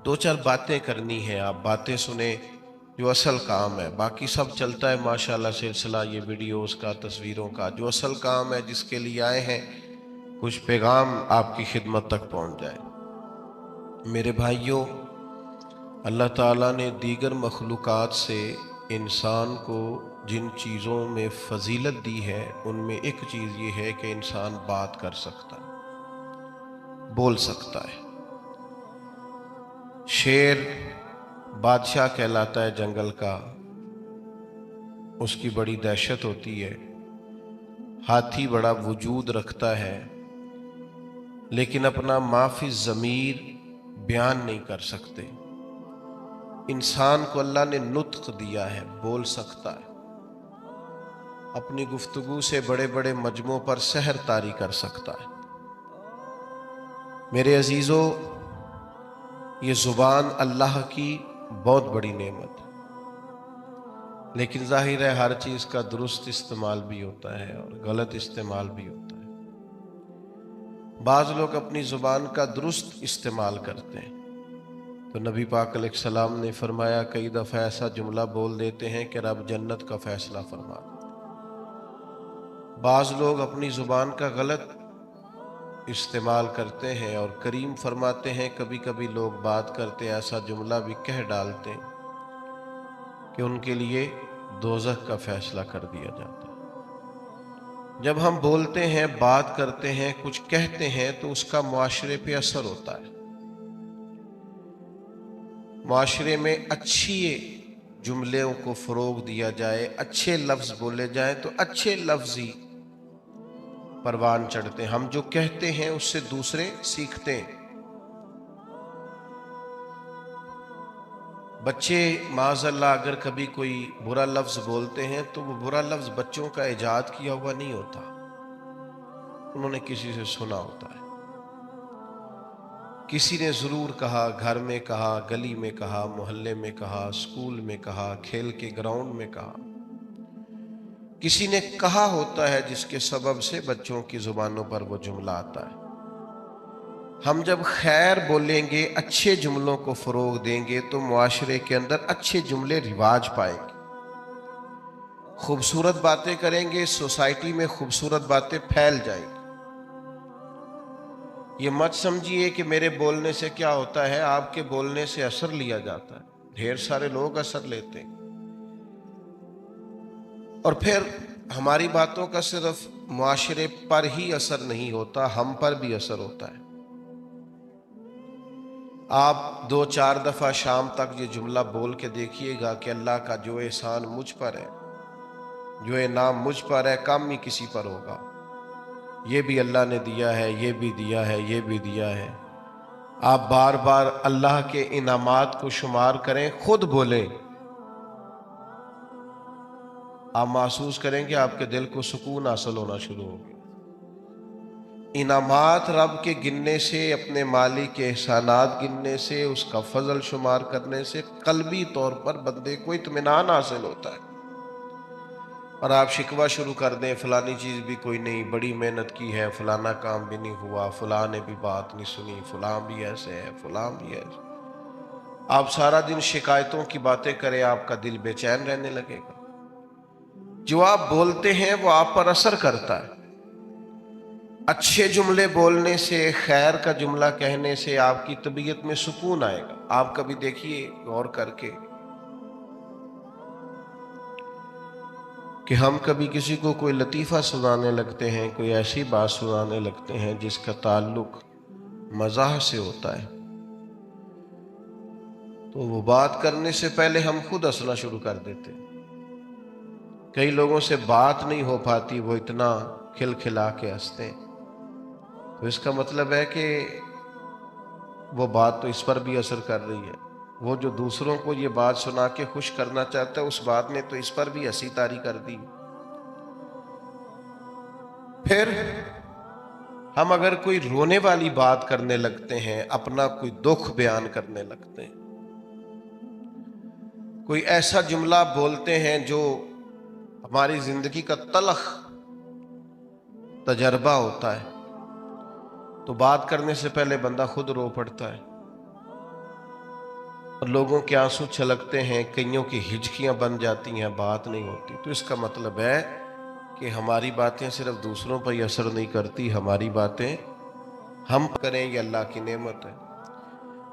دو چار باتیں کرنی ہیں، آپ باتیں سنیں جو اصل کام ہے۔ باقی سب چلتا ہے ماشاءاللہ سلسلہ یہ ویڈیوز کا، تصویروں کا۔ جو اصل کام ہے جس کے لیے آئے ہیں، کچھ پیغام آپ کی خدمت تک پہنچ جائے۔ میرے بھائیوں، اللہ تعالیٰ نے دیگر مخلوقات سے انسان کو جن چیزوں میں فضیلت دی ہے، ان میں ایک چیز یہ ہے کہ انسان بات کر سکتا ہے، بول سکتا ہے۔ شیر بادشاہ کہلاتا ہے جنگل کا، اس کی بڑی دہشت ہوتی ہے۔ ہاتھی بڑا وجود رکھتا ہے، لیکن اپنا ما فی الضمیر بیان نہیں کر سکتے۔ انسان کو اللہ نے نطق دیا ہے، بول سکتا ہے، اپنی گفتگو سے بڑے بڑے مجمعوں پر سحر طاری کر سکتا ہے۔ میرے عزیزو، یہ زبان اللہ کی بہت بڑی نعمت ہے، لیکن ظاہر ہے ہر چیز کا درست استعمال بھی ہوتا ہے اور غلط استعمال بھی ہوتا ہے۔ بعض لوگ اپنی زبان کا درست استعمال کرتے ہیں، تو نبی پاک علیہ السلام نے فرمایا کئی دفعہ ایسا جملہ بول دیتے ہیں کہ رب جنت کا فیصلہ فرما دیتا۔ بعض لوگ اپنی زبان کا غلط استعمال کرتے ہیں، اور کریم فرماتے ہیں کبھی کبھی لوگ بات کرتے ایسا جملہ بھی کہہ ڈالتے ہیں کہ ان کے لیے دوزخ کا فیصلہ کر دیا جاتا ہے۔ جب ہم بولتے ہیں، بات کرتے ہیں، کچھ کہتے ہیں، تو اس کا معاشرے پہ اثر ہوتا ہے۔ معاشرے میں اچھی جملوں کو فروغ دیا جائے، اچھے لفظ بولے جائیں، تو اچھے لفظ ہی پروان چڑھتے ہیں۔ ہم جو کہتے ہیں اس سے دوسرے سیکھتے ہیں۔ بچے معاذ اللہ اگر کبھی کوئی برا لفظ بولتے ہیں تو وہ برا لفظ بچوں کا ایجاد کیا ہوا نہیں ہوتا، انہوں نے کسی سے سنا ہوتا ہے۔ کسی نے ضرور کہا، گھر میں کہا، گلی میں کہا، محلے میں کہا، اسکول میں کہا، کھیل کے گراؤنڈ میں کہا۔ کسی نے کہا ہوتا ہے جس کے سبب سے بچوں کی زبانوں پر وہ جملہ آتا ہے۔ ہم جب خیر بولیں گے، اچھے جملوں کو فروغ دیں گے، تو معاشرے کے اندر اچھے جملے رواج پائیں گے۔ خوبصورت باتیں کریں گے، سوسائٹی میں خوبصورت باتیں پھیل جائیں گی۔ یہ مت سمجھیے کہ میرے بولنے سے کیا ہوتا ہے، آپ کے بولنے سے اثر لیا جاتا ہے۔ ڈھیر سارے لوگ اثر لیتے ہیں، اور پھر ہماری باتوں کا صرف معاشرے پر ہی اثر نہیں ہوتا، ہم پر بھی اثر ہوتا ہے۔ آپ 2-4 دفعہ شام تک یہ جملہ بول کے دیکھیے گا کہ اللہ کا جو احسان مجھ پر ہے، جو انعام مجھ پر ہے، کم ہی کسی پر ہوگا۔ یہ بھی اللہ نے دیا ہے، یہ بھی دیا ہے، یہ بھی دیا ہے۔ آپ بار بار اللہ کے انعامات کو شمار کریں، خود بولیں، آپ محسوس کریں کہ آپ کے دل کو سکون حاصل ہونا شروع ہوگا۔ انعامات رب کے گننے سے، اپنے مالک کے احسانات گننے سے، اس کا فضل شمار کرنے سے قلبی طور پر بندے کو اطمینان حاصل ہوتا ہے۔ اور آپ شکوہ شروع کر دیں، فلانی چیز بھی کوئی نہیں، بڑی محنت کی ہے، فلانا کام بھی نہیں ہوا، فلاں نے بھی بات نہیں سنی، فلاں بھی ایسے ہے، فلاں بھی ایسے۔ آپ سارا دن شکایتوں کی باتیں کریں، آپ کا دل بے چین رہنے لگے گا۔ جو آپ بولتے ہیں وہ آپ پر اثر کرتا ہے۔ اچھے جملے بولنے سے، خیر کا جملہ کہنے سے آپ کی طبیعت میں سکون آئے گا۔ آپ کبھی دیکھیے غور کر کے کہ ہم کبھی کسی کو کوئی لطیفہ سنانے لگتے ہیں، کوئی ایسی بات سنانے لگتے ہیں جس کا تعلق مزاح سے ہوتا ہے، تو وہ بات کرنے سے پہلے ہم خود ہنسنا شروع کر دیتے ہیں۔ کئی لوگوں سے بات نہیں ہو پاتی، وہ اتنا کھلکھلا کے ہنستے ہیں، تو اس کا مطلب ہے کہ وہ بات تو اس پر بھی اثر کر رہی ہے۔ وہ جو دوسروں کو یہ بات سنا کے خوش کرنا چاہتا ہے، اس بات نے تو اس پر بھی ہنسی طاری کر دی۔ پھر ہم اگر کوئی رونے والی بات کرنے لگتے ہیں، اپنا کوئی دکھ بیان کرنے لگتے ہیں، کوئی ایسا جملہ بولتے ہیں جو ہماری زندگی کا تلخ تجربہ ہوتا ہے، تو بات کرنے سے پہلے بندہ خود رو پڑتا ہے۔ اور لوگوں کے آنسو چھلکتے ہیں، کئیوں کی ہچکیاں بن جاتی ہیں، بات نہیں ہوتی، تو اس کا مطلب ہے کہ ہماری باتیں صرف دوسروں پر ہی اثر نہیں کرتی، ہماری باتیں ہم کریں یہ اللہ کی نعمت ہے۔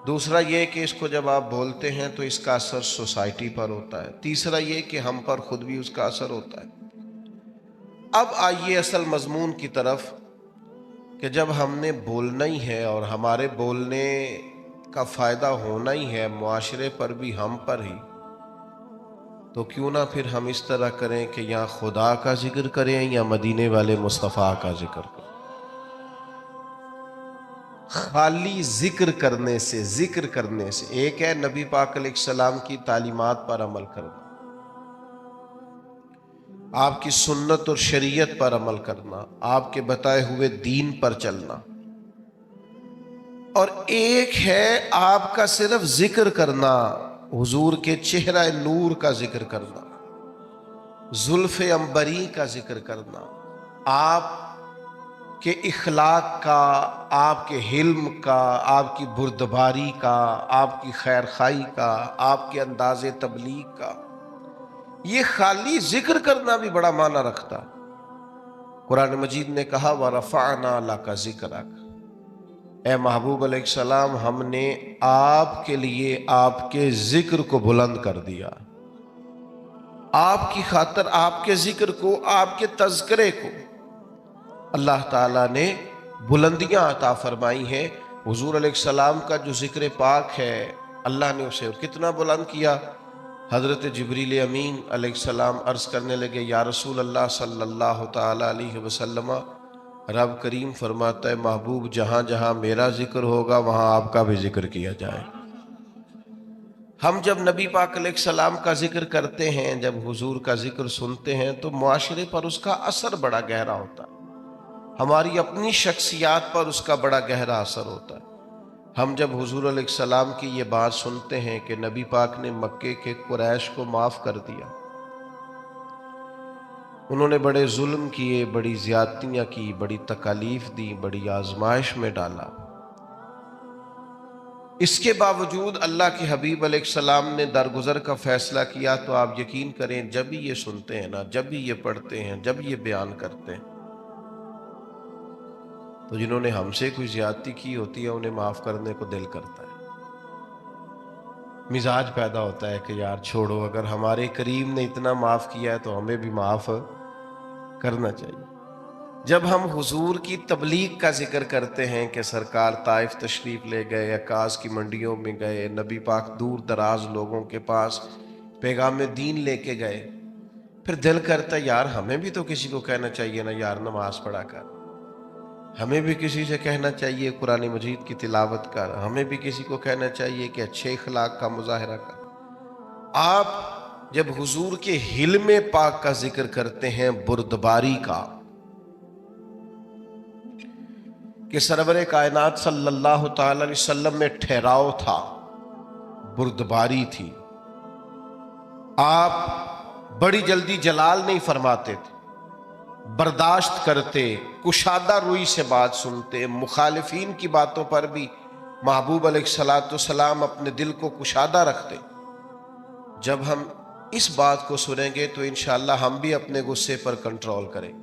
دوسرا یہ کہ اس کو جب آپ بولتے ہیں تو اس کا اثر سوسائٹی پر ہوتا ہے۔ تیسرا یہ کہ ہم پر خود بھی اس کا اثر ہوتا ہے۔ اب آئیے اصل مضمون کی طرف کہ جب ہم نے بولنا ہی ہے اور ہمارے بولنے کا فائدہ ہونا ہی ہے معاشرے پر بھی ہم پر ہی، تو کیوں نہ پھر ہم اس طرح کریں کہ یا خدا کا ذکر کریں یا مدینے والے مصطفیٰ کا ذکر کریں۔ خالی ذکر کرنے سے ایک ہے نبی پاک علیہ السلام کی تعلیمات پر عمل کرنا، آپ کی سنت اور شریعت پر عمل کرنا، آپ کے بتائے ہوئے دین پر چلنا، اور ایک ہے آپ کا صرف ذکر کرنا، حضور کے چہرہ نور کا ذکر کرنا، زلف عنبری کا ذکر کرنا، آپ کے اخلاق کا، آپ کے حلم کا، آپ کی بردباری کا، آپ کی خیر خواہی کا، آپ کے انداز تبلیغ کا۔ یہ خالی ذکر کرنا بھی بڑا معنی رکھتا۔ قرآن مجید نے کہا وَرَفَعْنَا لَكَ ذِكْرَكَ، اے محبوب علیہ السلام ہم نے آپ کے لیے آپ کے ذکر کو بلند کر دیا، آپ کی خاطر آپ کے ذکر کو، آپ کے تذکرے کو اللہ تعالیٰ نے بلندیاں عطا فرمائی ہیں۔ حضور علیہ السلام کا جو ذکر پاک ہے اللہ نے اسے کتنا بلند کیا۔ حضرت جبریل امین علیہ السلام عرض کرنے لگے یا رسول اللہ صلی اللہ تعالیٰ علیہ وسلم، رب کریم فرماتا ہے محبوب جہاں جہاں میرا ذکر ہوگا وہاں آپ کا بھی ذکر کیا جائے۔ ہم جب نبی پاک علیہ السلام کا ذکر کرتے ہیں، جب حضور کا ذکر سنتے ہیں تو معاشرے پر اس کا اثر بڑا گہرا ہوتا ہے، ہماری اپنی شخصیات پر اس کا بڑا گہرا اثر ہوتا ہے۔ ہم جب حضور علیہ السلام کی یہ بات سنتے ہیں کہ نبی پاک نے مکے کے قریش کو معاف کر دیا، انہوں نے بڑے ظلم کیے، بڑی زیادتیاں کی، بڑی تکالیف دی، بڑی آزمائش میں ڈالا، اس کے باوجود اللہ کے حبیب علیہ السلام نے درگزر کا فیصلہ کیا، تو آپ یقین کریں جب بھی یہ سنتے ہیں نا، جب بھی یہ پڑھتے ہیں، جب یہ بیان کرتے ہیں، تو جنہوں نے ہم سے کوئی زیادتی کی ہوتی ہے انہیں معاف کرنے کو دل کرتا ہے، مزاج پیدا ہوتا ہے کہ یار چھوڑو، اگر ہمارے کریم نے اتنا معاف کیا ہے تو ہمیں بھی معاف کرنا چاہیے۔ جب ہم حضور کی تبلیغ کا ذکر کرتے ہیں کہ سرکار طائف تشریف لے گئے، عکاظ کی منڈیوں میں گئے، نبی پاک دور دراز لوگوں کے پاس پیغام دین لے کے گئے، پھر دل کرتا ہے یار ہمیں بھی تو کسی کو کہنا چاہیے نا یار نماز پڑھا کر، ہمیں بھی کسی سے کہنا چاہیے قرآن مجید کی تلاوت کر، ہمیں بھی کسی کو کہنا چاہیے کہ اچھے اخلاق کا مظاہرہ کر۔ آپ جب حضور کے حلم پاک کا ذکر کرتے ہیں، بردباری کا، کہ سرور کائنات صلی اللہ تعالی علیہ وسلم میں ٹھہراؤ تھا، بردباری تھی، آپ بڑی جلدی جلال نہیں فرماتے تھے، برداشت کرتے، کشادہ روئی سے بات سنتے، مخالفین کی باتوں پر بھی محبوب علیہ السلام اپنے دل کو کشادہ رکھتے۔ جب ہم اس بات کو سنیں گے تو انشاءاللہ ہم بھی اپنے غصے پر کنٹرول کریں گے،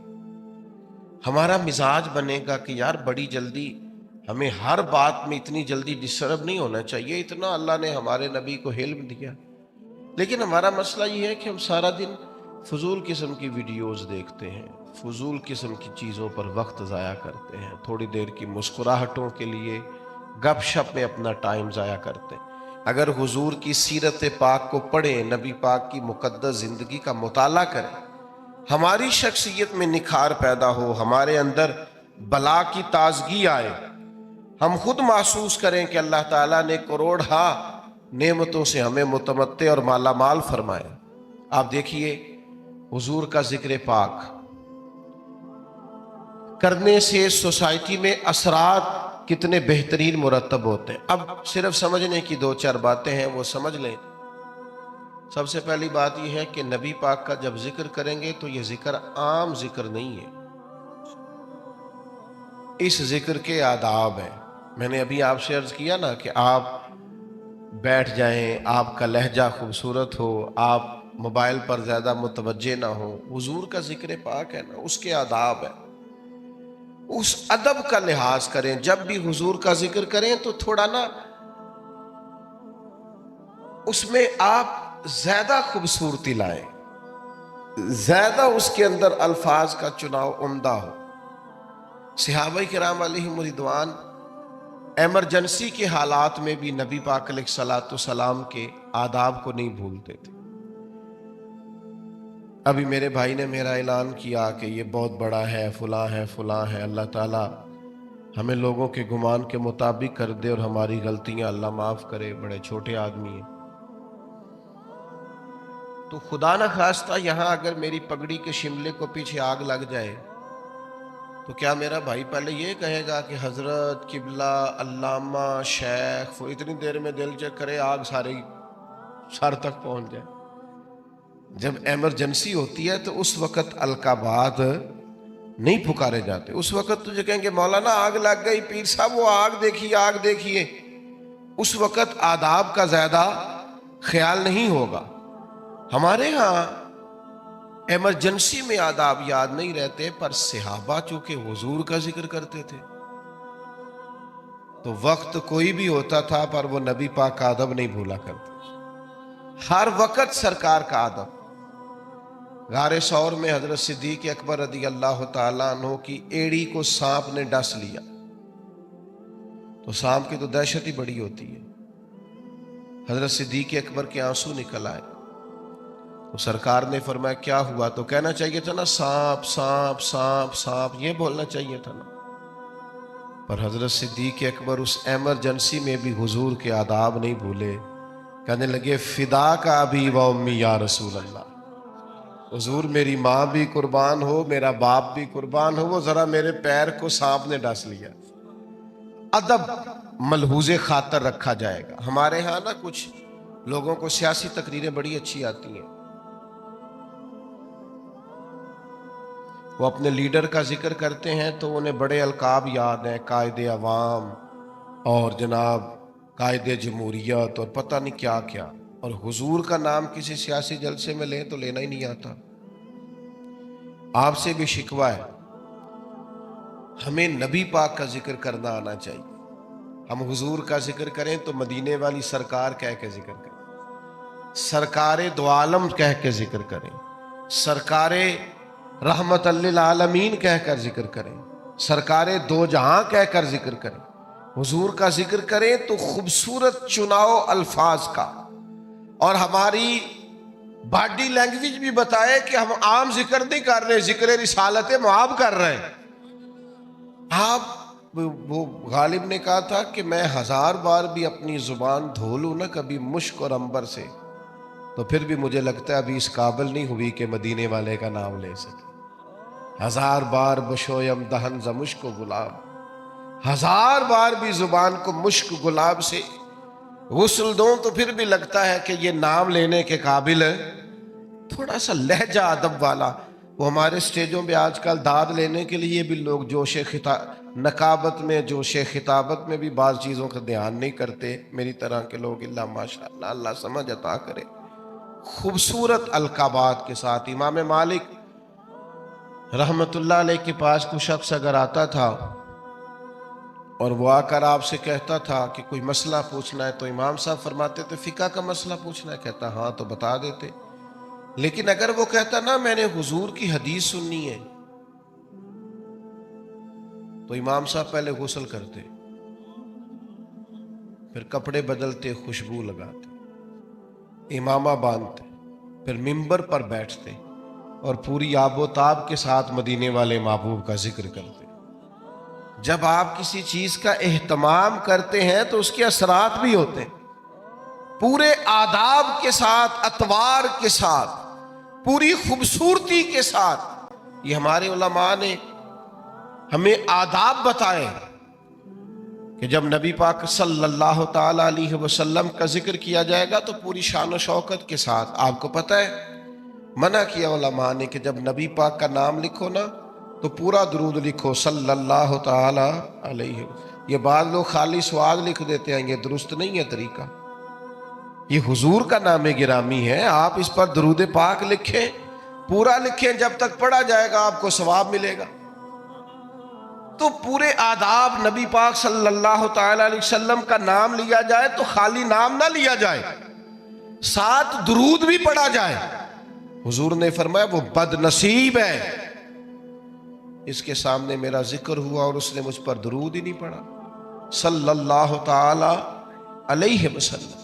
ہمارا مزاج بنے گا کہ یار بڑی جلدی ہمیں ہر بات میں اتنی جلدی ڈسٹرب نہیں ہونا چاہیے، اتنا اللہ نے ہمارے نبی کو علم دیا۔ لیکن ہمارا مسئلہ یہ ہے کہ ہم سارا دن فضول قسم کی ویڈیوز دیکھتے ہیں، فضول قسم کی چیزوں پر وقت ضائع کرتے ہیں، تھوڑی دیر کی مسکراہٹوں کے لیے گپ شپ میں اپنا ٹائم ضائع کرتے ہیں۔ اگر حضور کی سیرت پاک کو پڑھیں، نبی پاک کی مقدس زندگی کا مطالعہ کریں، ہماری شخصیت میں نکھار پیدا ہو، ہمارے اندر بلا کی تازگی آئے، ہم خود محسوس کریں کہ اللہ تعالیٰ نے کروڑہا نعمتوں سے ہمیں متمتع اور مالا مال فرمایا۔ آپ دیکھیے حضور کا ذکر پاک کرنے سے سوسائٹی میں اثرات کتنے بہترین مرتب ہوتے ہیں۔ اب صرف سمجھنے کی دو چار باتیں ہیں، وہ سمجھ لیں۔ سب سے پہلی بات یہ ہے کہ نبی پاک کا جب ذکر کریں گے تو یہ ذکر عام ذکر نہیں ہے، اس ذکر کے آداب ہیں۔ میں نے ابھی آپ سے عرض کیا نا کہ آپ بیٹھ جائیں، آپ کا لہجہ خوبصورت ہو، آپ موبائل پر زیادہ متوجہ نہ ہو. حضور کا ذکر پاک ہے نا، اس کے آداب ہے، اس ادب کا لحاظ کریں. جب بھی حضور کا ذکر کریں تو تھوڑا نا اس میں آپ زیادہ خوبصورتی لائیں، زیادہ اس کے اندر الفاظ کا چناؤ عمدہ ہو. صحابہ کرام علیہم رضوان ایمرجنسی کے حالات میں بھی نبی پاک علیہ الصلوۃ والسلام کے آداب کو نہیں بھولتے تھے. ابھی میرے بھائی نے میرا اعلان کیا کہ یہ بہت بڑا ہے، فلاں ہے، فلاں ہے. اللہ تعالیٰ ہمیں لوگوں کے گمان کے مطابق کر دے اور ہماری غلطیاں اللہ معاف کرے، بڑے چھوٹے آدمی ہیں. تو خدا نہ خواستہ یہاں اگر میری پگڑی کے شملے کو پیچھے آگ لگ جائے تو کیا میرا بھائی پہلے یہ کہے گا کہ حضرت، قبلہ، علامہ، شیخ، اتنی دیر میں دل چیک کرے آگ ساری سر تک پہنچ جائے؟ جب ایمرجنسی ہوتی ہے تو اس وقت القابات نہیں پکارے جاتے. اس وقت تجھے کہیں گے مولانا آگ لگ گئی، پیر صاحب وہ آگ دیکھیے، آگ دیکھیے. اس وقت آداب کا زیادہ خیال نہیں ہوگا. ہمارے ہاں ایمرجنسی میں آداب یاد نہیں رہتے، پر صحابہ چونکہ حضور کا ذکر کرتے تھے تو وقت کوئی بھی ہوتا تھا پر وہ نبی پاک کا ادب نہیں بھولا کرتے. ہر وقت سرکار کا ادب. غار ثور میں حضرت صدیق اکبر رضی اللہ تعالیٰ عنہ کی ایڑی کو سانپ نے ڈس لیا تو سانپ کی تو دہشت ہی بڑی ہوتی ہے. حضرت صدیق اکبر کے آنسو نکل آئے تو سرکار نے فرمایا کیا ہوا؟ تو کہنا چاہیے تھا نا سانپ سانپ سانپ سانپ، یہ بولنا چاہیے تھا نا. پر حضرت صدیق اکبر اس ایمرجنسی میں بھی حضور کے آداب نہیں بھولے. کہنے لگے فدا کا ابی و امی یا رسول اللہ، حضور میری ماں بھی قربان ہو، میرا باپ بھی قربان ہو، وہ ذرا میرے پیر کو سانپ نے ڈس لیا. ادب ملحوظ خاطر رکھا جائے گا. ہمارے ہاں نا کچھ لوگوں کو سیاسی تقریریں بڑی اچھی آتی ہیں، وہ اپنے لیڈر کا ذکر کرتے ہیں تو انہیں بڑے القاب یاد ہیں، قائد عوام اور جناب قائد جمہوریت اور پتہ نہیں کیا کیا. اور حضور کا نام کسی سیاسی جلسے میں لیں تو لینا ہی نہیں آتا. آپ سے بھی شکوہ ہے، ہمیں نبی پاک کا ذکر کرنا آنا چاہیے. ہم حضور کا ذکر کریں تو مدینے والی سرکار کہہ کے ذکر کریں، سرکار دو عالم کہہ کے ذکر کریں، سرکار رحمت للعالمین کہہ کر ذکر کریں، سرکار دو جہاں کہہ کر ذکر کریں. حضور کا ذکر کریں تو خوبصورت چناؤ الفاظ کا، اور ہماری باڈی لینگویج بھی بتائے کہ ہم عام ذکر نہیں کر رہے، ذکر رسالت معاب کر رہے ہیں. آپ وہ غالب نے کہا تھا کہ میں 1000 بار بھی اپنی زبان دھو لوں نا کبھی مشک اور عنبر سے تو پھر بھی مجھے لگتا ہے ابھی اس قابل نہیں ہوئی کہ مدینے والے کا نام لے سکے. 1000 بار بشویم دہن ز مشک و گلاب، 1000 بار بھی زبان کو مشک گلاب سے غسل دوں تو پھر بھی لگتا ہے کہ یہ نام لینے کے قابل ہے. تھوڑا سا لہجہ ادب والا. وہ ہمارے سٹیجوں پہ آج کل داد لینے کے لیے بھی لوگ جوش نقابت میں، جوش خطابت میں بھی بعض چیزوں کا دھیان نہیں کرتے. میری طرح کے لوگ اللہ ماشاءاللہ اللہ سمجھ عطا کرے، خوبصورت القابات کے ساتھ. امام مالک رحمت اللہ علیہ کے پاس کوئی شخص اگر آتا تھا اور وہ آ کر آپ سے کہتا تھا کہ کوئی مسئلہ پوچھنا ہے تو امام صاحب فرماتے تھے فقہ کا مسئلہ پوچھنا ہے؟ کہتا ہاں تو بتا دیتے. لیکن اگر وہ کہتا نا میں نے حضور کی حدیث سننی ہے تو امام صاحب پہلے غسل کرتے، پھر کپڑے بدلتے، خوشبو لگاتے، امامہ باندھتے، پھر ممبر پر بیٹھتے اور پوری آب و تاب کے ساتھ مدینے والے محبوب کا ذکر کرتے. جب آپ کسی چیز کا اہتمام کرتے ہیں تو اس کے اثرات بھی ہوتے ہیں، پورے آداب کے ساتھ، اطوار کے ساتھ، پوری خوبصورتی کے ساتھ. یہ ہمارے علماء نے ہمیں آداب بتائے کہ جب نبی پاک صلی اللہ تعالی علیہ وسلم کا ذکر کیا جائے گا تو پوری شان و شوکت کے ساتھ. آپ کو پتہ ہے منع کیا علماء نے کہ جب نبی پاک کا نام لکھو نا تو پورا درود لکھو صلی اللہ تعالی علیہ. یہ بعض لوگ خالی سواد لکھ دیتے ہیں، یہ درست نہیں ہے طریقہ. یہ حضور کا نام گرامی ہے، آپ اس پر درود پاک لکھیں، پورا لکھیں، جب تک پڑھا جائے گا آپ کو ثواب ملے گا۔ تو پورے آداب نبی پاک صلی اللہ تعالی علیہ وسلم کا نام لیا جائے تو خالی نام نہ لیا جائے، ساتھ درود بھی پڑھا جائے۔ حضور نے فرمایا وہ بد نصیب ہے، اس کے سامنے میرا ذکر ہوا اور اس نے مجھ پر درود ہی نہیں پڑھا صلی اللہ تعالی علیہ وسلم۔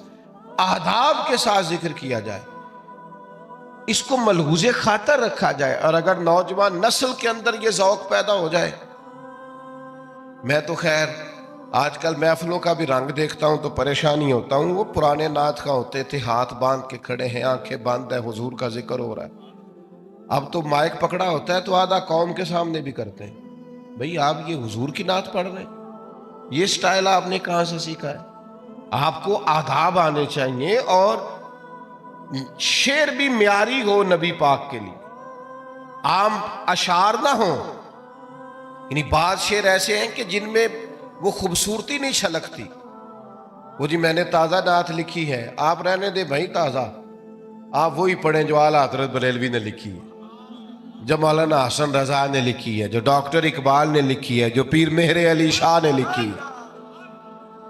آداب کے ساتھ ذکر کیا جائے، اس کو ملحوظ خاطر رکھا جائے، اور اگر نوجوان نسل کے اندر یہ ذوق پیدا ہو جائے۔ میں تو خیر آج کل محفلوں کا بھی رنگ دیکھتا ہوں تو پریشانی ہوتا ہوں، وہ پرانے نعت کا ہوتے تھے، ہاتھ باندھ کے کھڑے ہیں، آنکھیں بند ہے، حضور کا ذکر ہو رہا ہے۔ اب تو مائک پکڑا ہوتا ہے تو آدھا قوم کے سامنے بھی کرتے ہیں۔ بھئی آپ یہ حضور کی نعت پڑھ رہے ہیں، یہ سٹائل آپ نے کہاں سے سیکھا ہے؟ آپ کو آداب آنے چاہیے، اور شعر بھی معیاری ہو نبی پاک کے لیے، عام اشعار نہ ہوں۔ یعنی بعض شعر ایسے ہیں کہ جن میں وہ خوبصورتی نہیں چھلکتی، وہ جی میں نے تازہ نعت لکھی ہے، آپ رہنے دے بھائی تازہ، آپ وہی پڑھیں جو اعلیٰ حضرت بریلوی نے لکھی ہے، جو مولانا حسن رضا نے لکھی ہے، جو ڈاکٹر اقبال نے لکھی ہے، جو پیر مہر علی شاہ نے لکھی ہے،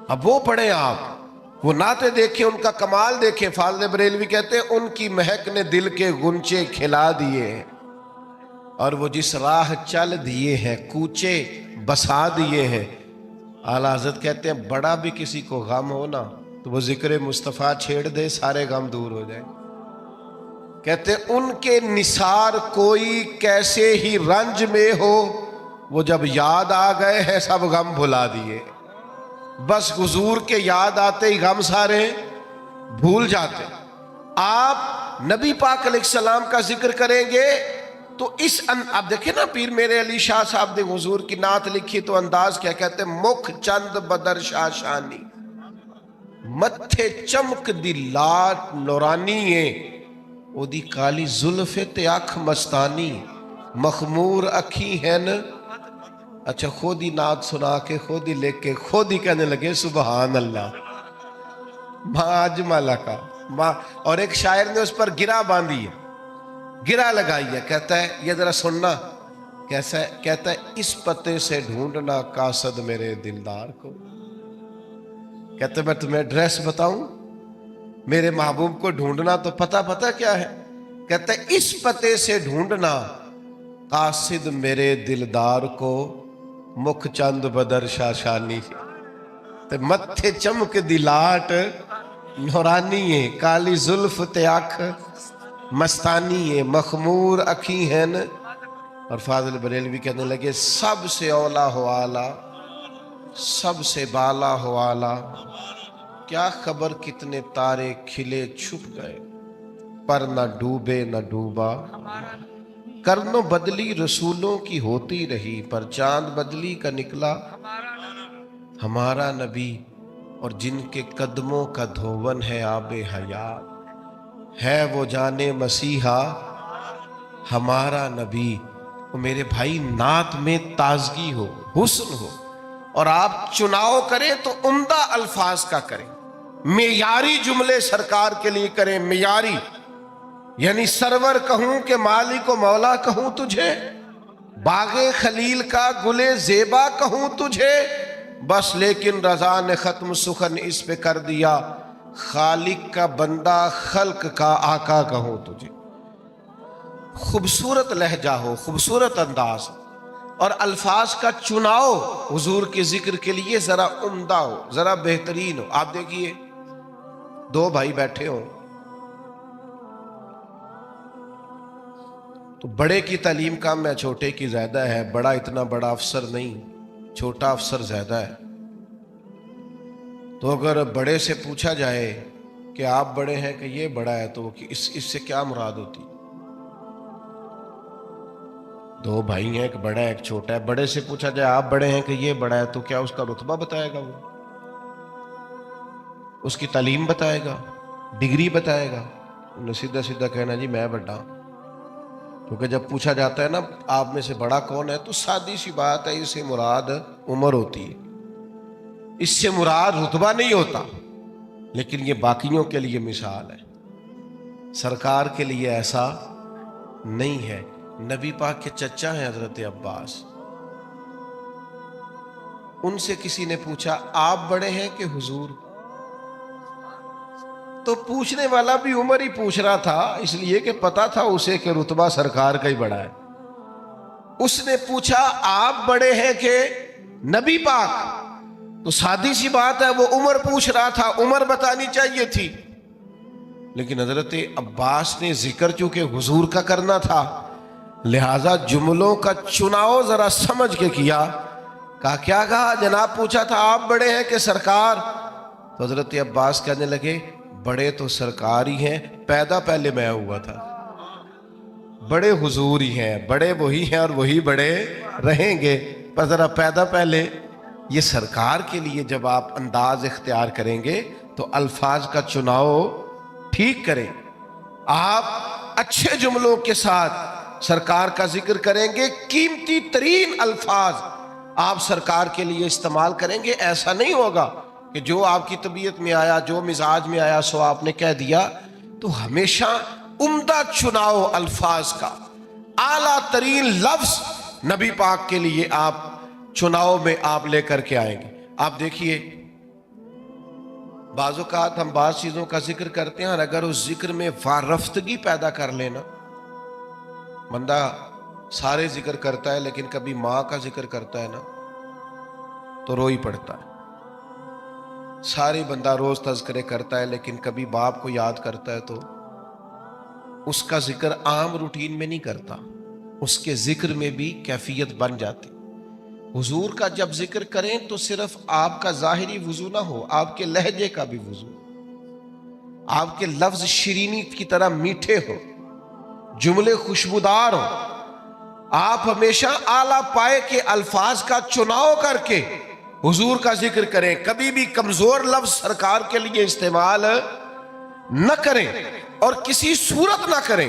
اب وہ پڑھیں آپ، وہ نعتیں دیکھیں، ان کا کمال دیکھیں۔ فاضل بریلوی کہتے ہیں ان کی مہک نے دل کے گنچے کھلا دیے ہیں، اور وہ جس راہ چل دیے ہیں کوچے بسا دیے ہیں۔ اعلیٰ حضرت کہتے ہیں بڑا بھی کسی کو غم ہو نا تو وہ ذکر مصطفیٰ چھیڑ دے، سارے غم دور ہو جائیں۔ کہتے ہیں ان کے نثار کوئی کیسے ہی رنج میں ہو، وہ جب یاد آ گئے ہیں سب غم بھلا دیے۔ بس حضور کے یاد آتے ہی غم سارے بھول جاتے۔ آپ نبی پاک علیہ السلام کا ذکر کریں گے تو اب دیکھیں نا، پیر میرے علی شاہ صاحب نے حضور کی نعت لکھی تو انداز کیا کہتے ہیں، مکھ چند بدر شاہ شانی، متھے چمک دی لاٹ نورانی ہے، او دی کالی زلف تے اکھ مستانی، مخمور اکھی ہیں۔ اچھا خود ہی نعت سنا کے، خود ہی لکھ کے، خود ہی کہنے لگے سبحان اللہ ما اجمل کا ما، اور ایک شاعر نے اس پر گرہ باندھی ہے، گرہ لگائی ہے، کہتا ہے یہ ذرا سننا کیسا ہے، کہتا ہے اس پتے سے ڈھونڈنا قاصد میرے دلدار کو۔ کہتا ہے میں تمہیں ایڈریس بتاؤں، میرے محبوب کو ڈھونڈنا تو پتہ کیا ہے، کہتا ہے اس پتے سے ڈھونڈنا قاصد میرے دلدار کو، مکھ چند بدر شاشانی، تے متھے چمک دی لاٹ نورانی ہے، کالی زلف تے اکھ مستانی ہے، مخمور اکھی ہیں۔ اور فاضل بریلوی کہنے لگے سب سے اولا ہو آلہ، سب سے بالا ہو آلہ، کیا خبر کتنے تارے کھلے چھپ گئے، پر نہ ڈوبے نہ ڈوبا، کرنوں بدلی رسولوں کی ہوتی رہی، پر چاند بدلی کا نکلا ہمارا نبی، اور جن کے قدموں کا دھون ہے آب حیات، ہے وہ جانے مسیحا ہمارا نبی۔ وہ میرے بھائی نعت میں تازگی ہو، حسن ہو، اور آپ چناؤ کریں تو عمدہ الفاظ کا کریں، معیاری جملے سرکار کے لیے کریں، معیاری، یعنی سرور کہوں کہ مالک و مولا کہوں تجھے، باغ خلیل کا گلے زیبا کہوں تجھے، بس لیکن رضا نے ختم سخن اس پہ کر دیا، خالق کا بندہ خلق کا آقا کہوں تجھے۔ خوبصورت لہجہ ہو، خوبصورت انداز، اور الفاظ کا چناؤ حضور کے ذکر کے لیے ذرا عمدہ ہو، ذرا بہترین ہو۔ آپ دیکھیے دو بھائی بیٹھے ہوں تو بڑے کی تعلیم کم ہے، چھوٹے کی زیادہ ہے، بڑا اتنا بڑا افسر نہیں، چھوٹا افسر زیادہ ہے، تو اگر بڑے سے پوچھا جائے کہ آپ بڑے ہیں کہ یہ بڑا ہے تو اس سے کیا مراد ہوتی؟ دو بھائی ہیں، ایک بڑا ہے ایک چھوٹا ہے، بڑے سے پوچھا جائے آپ بڑے ہیں کہ یہ بڑا ہے تو کیا اس کا رتبہ بتائے گا، وہ اس کی تعلیم بتائے گا، ڈگری بتائے گا؟ انہیں سیدھا سیدھا کہنا جی میں بڑا، کیونکہ جب پوچھا جاتا ہے نا آپ میں سے بڑا کون ہے تو سادی سی بات ہے، اس سے مراد عمر ہوتی ہے، اس سے مراد رتبہ نہیں ہوتا، لیکن یہ باقیوں کے لیے مثال ہے، سرکار کے لیے ایسا نہیں ہے۔ نبی پاک کے چچا ہیں حضرت عباس، ان سے کسی نے پوچھا آپ بڑے ہیں کہ حضور؟ تو پوچھنے والا بھی عمر ہی پوچھ رہا تھا، اس لیے کہ پتا تھا اسے کہ رتبہ سرکار کا ہی بڑا ہے۔ اس نے پوچھا آپ بڑے ہیں کہ نبی پاک؟ تو سادی سی بات ہے، وہ عمر پوچھ رہا تھا، عمر بتانی چاہیے تھی، لیکن حضرت عباس نے ذکر چونکہ حضور کا کرنا تھا، لہذا جملوں کا چناؤ ذرا سمجھ کے کیا۔ کیا کہا؟ جناب پوچھا تھا آپ بڑے ہیں کہ سرکار؟ تو حضرت عباس کہنے لگے بڑے تو سرکار ہی ہیں، پیدا پہلے میں ہوا تھا، بڑے حضور ہی ہیں، بڑے وہی ہیں اور وہی بڑے رہیں گے، پر ذرا پیدا پہلے یہ سرکار کے لیے جب آپ انداز اختیار کریں گے تو الفاظ کا چناؤ ٹھیک کریں، آپ اچھے جملوں کے ساتھ سرکار کا ذکر کریں گے، قیمتی ترین الفاظ آپ سرکار کے لیے استعمال کریں گے۔ ایسا نہیں ہوگا کہ جو آپ کی طبیعت میں آیا، جو مزاج میں آیا سو آپ نے کہہ دیا۔ تو ہمیشہ عمدہ چناؤ الفاظ کا، اعلیٰ ترین لفظ نبی پاک کے لیے آپ چناؤ میں آپ لے کر کے آئیں گے۔ آپ دیکھیے بعض اوقات ہم بعض چیزوں کا ذکر کرتے ہیں اور اگر اس ذکر میں وارفتگی پیدا کر لینا، بندہ سارے ذکر کرتا ہے لیکن کبھی ماں کا ذکر کرتا ہے نا تو رو ہی پڑتا ہے، سارے بندہ روز تذکرے کرتا ہے لیکن کبھی باپ کو یاد کرتا ہے تو اس کا ذکر عام روٹین میں نہیں کرتا، اس کے ذکر میں بھی کیفیت بن جاتی۔ حضور کا جب ذکر کریں تو صرف آپ کا ظاہری وضو نہ ہو، آپ کے لہجے کا بھی وضو، آپ کے لفظ شیرینی کی طرح میٹھے ہو، جملے خوشبودار ہو، آپ ہمیشہ اعلیٰ پائے کے الفاظ کا چناؤ کر کے حضور کا ذکر کریں، کبھی بھی کمزور لفظ سرکار کے لیے استعمال نہ کریں اور کسی صورت نہ کریں۔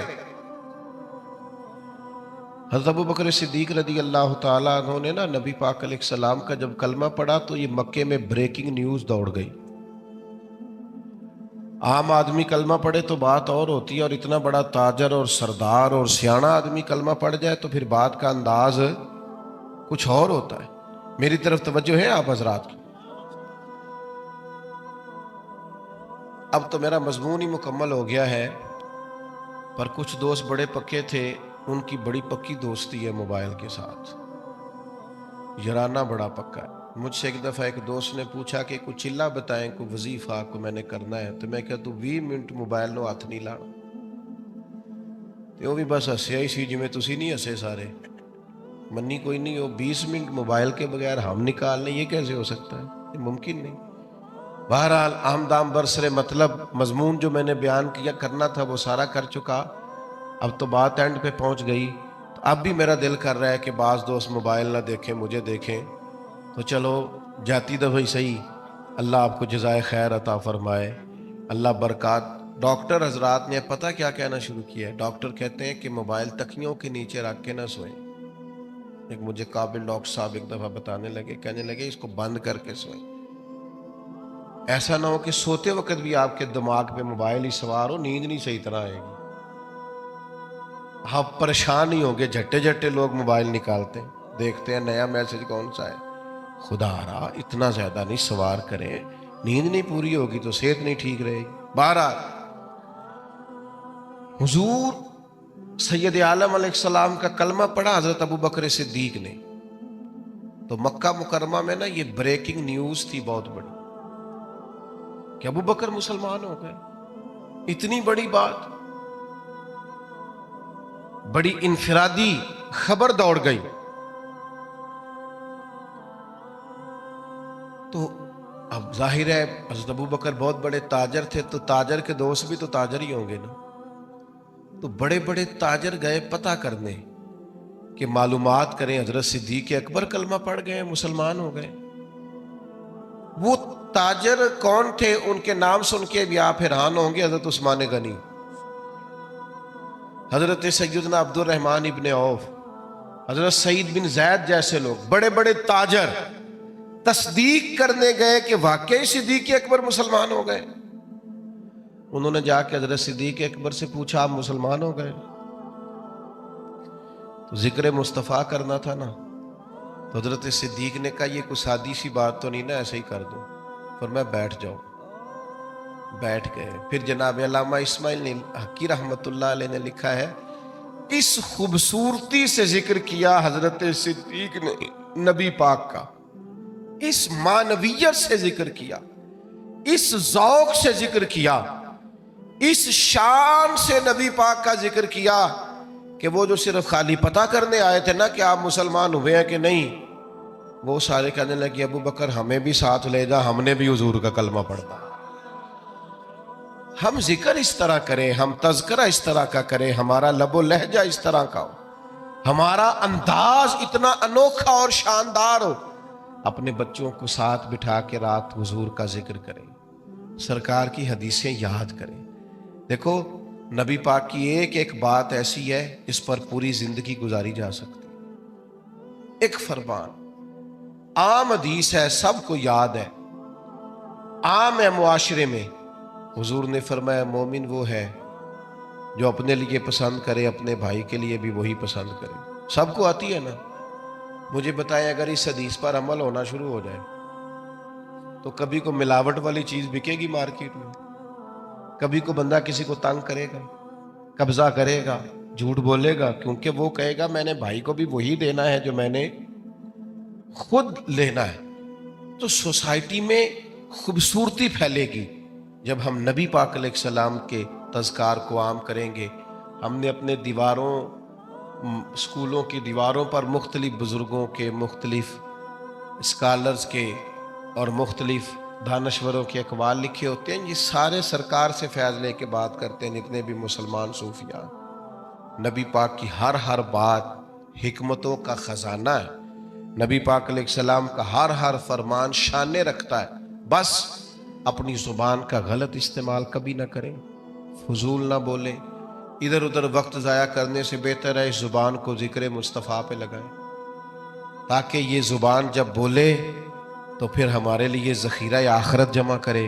حضرت ابوبکر صدیق رضی اللہ تعالیٰ عنہ نے نبی پاک علیہ السلام کا جب کلمہ پڑھا تو یہ مکے میں بریکنگ نیوز دوڑ گئی۔ عام آدمی کلمہ پڑھے تو بات اور ہوتی ہے، اور اتنا بڑا تاجر اور سردار اور سیاںہ آدمی کلمہ پڑھ جائے تو پھر بات کا انداز کچھ اور ہوتا ہے۔ میری طرف توجہ ہے آپ حضرات کی؟ اب تو میرا مضمون ہی مکمل ہو گیا ہے، پر کچھ دوست بڑے پکے تھے، ان کی بڑی پکی دوستی ہے موبائل کے ساتھ، یارانہ بڑا پکا ہے۔ مجھ سے ایک دفعہ ایک دوست نے پوچھا کہ کوئی چلہ بتائیں، کوئی وظیفہ کو میں نے کرنا ہے، تو میں کہا تو 20 منٹ موبائل نو ہاتھ نہیں لانا، تو وہ بھی بس ہسیا ہی سی جی میں تسی نہیں ہسے سارے، منی کوئی نہیں ہو 20 منٹ موبائل کے بغیر ہم نکال لیں، یہ کیسے ہو سکتا ہے؟ یہ ممکن نہیں۔ بہرحال آمدام برسر مطلب مضمون جو میں نے بیان کیا کرنا تھا وہ سارا کر چکا، اب تو بات اینڈ پہ پہنچ گئی۔ تو اب بھی میرا دل کر رہا ہے کہ بعض دوست موبائل نہ دیکھیں، مجھے دیکھیں، تو چلو جاتی دفعہ صحیح، اللہ آپ کو جزائے خیر عطا فرمائے، اللہ برکات۔ ڈاکٹر حضرات نے پتہ کیا کہنا شروع کیا ہے؟ ڈاکٹر کہتے ہیں کہ موبائل تکیوں کے نیچے رکھ کے نہ سوئیں۔ ایک مجھے قابل ڈاکٹر صاحب ایک دفعہ بتانے لگے، کہنے لگے اس کو بند کر کے سوئیں، ایسا نہ ہو کہ سوتے وقت بھی آپ کے دماغ پہ موبائل ہی سوار ہو، نیند نہیں صحیح طرح آئے گی، آپ پریشان ہی ہوں گے۔ جھٹے جھٹے لوگ موبائل نکالتے ہیں، دیکھتے ہیں نیا میسج کون سا ہے۔ خدا را اتنا زیادہ نہیں سوار کریں، نیند نہیں پوری ہوگی تو صحت نہیں ٹھیک رہے گی۔ بہرحال حضور سید عالم علیہ السلام کا کلمہ پڑھا حضرت ابوبکر صدیق نے، تو مکہ مکرمہ میں یہ بریکنگ نیوز تھی بہت بڑی کہ ابوبکر مسلمان ہو گئے۔ اتنی بڑی بات، بڑی انفرادی خبر دوڑ گئی۔ تو اب ظاہر ہے حضرت ابوبکر بہت بڑے تاجر تھے، تو تاجر کے دوست بھی تو تاجر ہی ہوں گے نا، تو بڑے بڑے تاجر گئے پتہ کرنے کہ معلومات کریں حضرت صدیق اکبر کلمہ پڑھ گئے، مسلمان ہو گئے۔ وہ تاجر کون تھے؟ ان کے نام سن کے بھی آپ حیران ہوں گے۔ حضرت عثمان غنی، حضرت سیدنا عبد الرحمن ابن عوف، حضرت سعید بن زید جیسے لوگ، بڑے بڑے تاجر تصدیق کرنے گئے کہ واقعی صدیق اکبر مسلمان ہو گئے۔ انہوں نے جا کے حضرت صدیق اکبر سے پوچھا آپ مسلمان ہو گئے؟ تو ذکر مصطفیٰ کرنا تھا نا. تو حضرت صدیق نے کہا یہ کوئی سادی سی بات تو نہیں نا, ایسے ہی کر دو. فرمایا بیٹھ جاؤ. بیٹھ گئے. پھر جناب علامہ اسماعیل حقی رحمۃ اللہ علیہ نے لکھا ہے اس خوبصورتی سے ذکر کیا حضرت صدیق نے نبی پاک کا, اس معنویت سے ذکر کیا, اس ذوق سے ذکر کیا, اس شان سے نبی پاک کا ذکر کیا کہ وہ جو صرف خالی پتہ کرنے آئے تھے نا کہ آپ مسلمان ہوئے ہیں کہ نہیں, وہ سارے کہنے لگے ابو بکر ہمیں بھی ساتھ لے جا, ہم نے بھی حضور کا کلمہ پڑھنا. ہم ذکر اس طرح کریں, ہم تذکرہ اس طرح کا کریں, ہمارا لب و لہجہ اس طرح کا ہو, ہمارا انداز اتنا انوکھا اور شاندار ہو. اپنے بچوں کو ساتھ بٹھا کے رات حضور کا ذکر کریں, سرکار کی حدیثیں یاد کریں. دیکھو نبی پاک کی ایک ایک بات ایسی ہے اس پر پوری زندگی گزاری جا سکتی. ایک فرمان عام حدیث ہے, سب کو یاد ہے, عام ہے معاشرے میں. حضور نے فرمایا مومن وہ ہے جو اپنے لیے پسند کرے اپنے بھائی کے لیے بھی وہی پسند کرے. سب کو آتی ہے نا. مجھے بتائیں اگر اس حدیث پر عمل ہونا شروع ہو جائے تو کبھی کو ملاوٹ والی چیز بکے گی مارکیٹ میں, کبھی کو بندہ کسی کو تنگ کرے گا, قبضہ کرے گا, جھوٹ بولے گا, کیونکہ وہ کہے گا میں نے بھائی کو بھی وہی دینا ہے جو میں نے خود لینا ہے. تو سوسائٹی میں خوبصورتی پھیلے گی جب ہم نبی پاک علیہ السلام کے تذکار کو عام کریں گے. ہم نے اپنے دیواروں, اسکولوں کی دیواروں پر مختلف بزرگوں کے, مختلف اسکالرز کے اور مختلف دانشوروں کے اقوال لکھے ہوتے ہیں. یہ سارے سرکار سے فیض لے کے بات کرتے ہیں جتنے بھی مسلمان صوفیاء. نبی پاک کی ہر بات حکمتوں کا خزانہ ہے. نبی پاک علیہ السلام کا ہر فرمان شانے رکھتا ہے. بس اپنی زبان کا غلط استعمال کبھی نہ کریں, فضول نہ بولیں, ادھر ادھر وقت ضائع کرنے سے بہتر ہے اس زبان کو ذکر مصطفیٰ پہ لگائیں تاکہ یہ زبان جب بولے تو پھر ہمارے لیے ذخیرہ آخرت جمع کرے.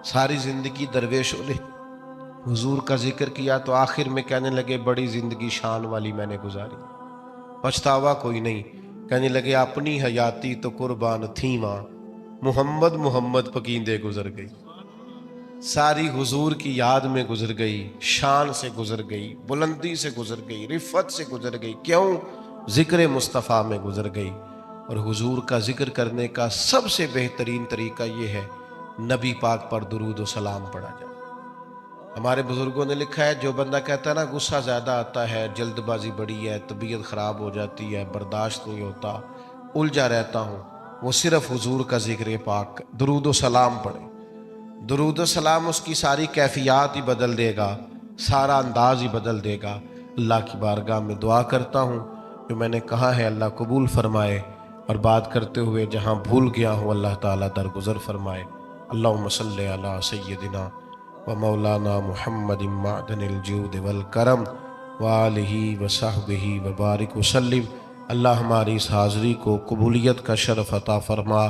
ساری زندگی درویشوں نے حضور کا ذکر کیا تو آخر میں کہنے لگے بڑی زندگی شان والی میں نے گزاری, پچھتاوا کوئی نہیں. کہنے لگے اپنی حیاتی تو قربان تھی ماں, محمد پکیندے گزر گئی. ساری حضور کی یاد میں گزر گئی, شان سے گزر گئی, بلندی سے گزر گئی, رفت سے گزر گئی. کیوں؟ ذکر مصطفیٰ میں گزر گئی. اور حضور کا ذکر کرنے کا سب سے بہترین طریقہ یہ ہے نبی پاک پر درود و سلام پڑھا جائے. ہمارے بزرگوں نے لکھا ہے جو بندہ کہتا ہے نا غصہ زیادہ آتا ہے, جلد بازی بڑی ہے, طبیعت خراب ہو جاتی ہے, برداشت نہیں ہوتا, الجھا رہتا ہوں, وہ صرف حضور کا ذکر پاک درود و سلام پڑھے. درود و سلام اس کی ساری کیفیات ہی بدل دے گا, سارا انداز ہی بدل دے گا. اللہ کی بارگاہ میں دعا کرتا ہوں جو میں نے کہا ہے اللہ قبول فرمائے, اور بات کرتے ہوئے جہاں بھول گیا ہوں اللہ تعالیٰ درگزر فرمائے. اللہم صلی علی سیدنا و مولانا محمد معدن الجود والکرم وآلہ وصحبہ وبارک وسلم. اللہ ہماری اس حاضری کو قبولیت کا شرف عطا فرما.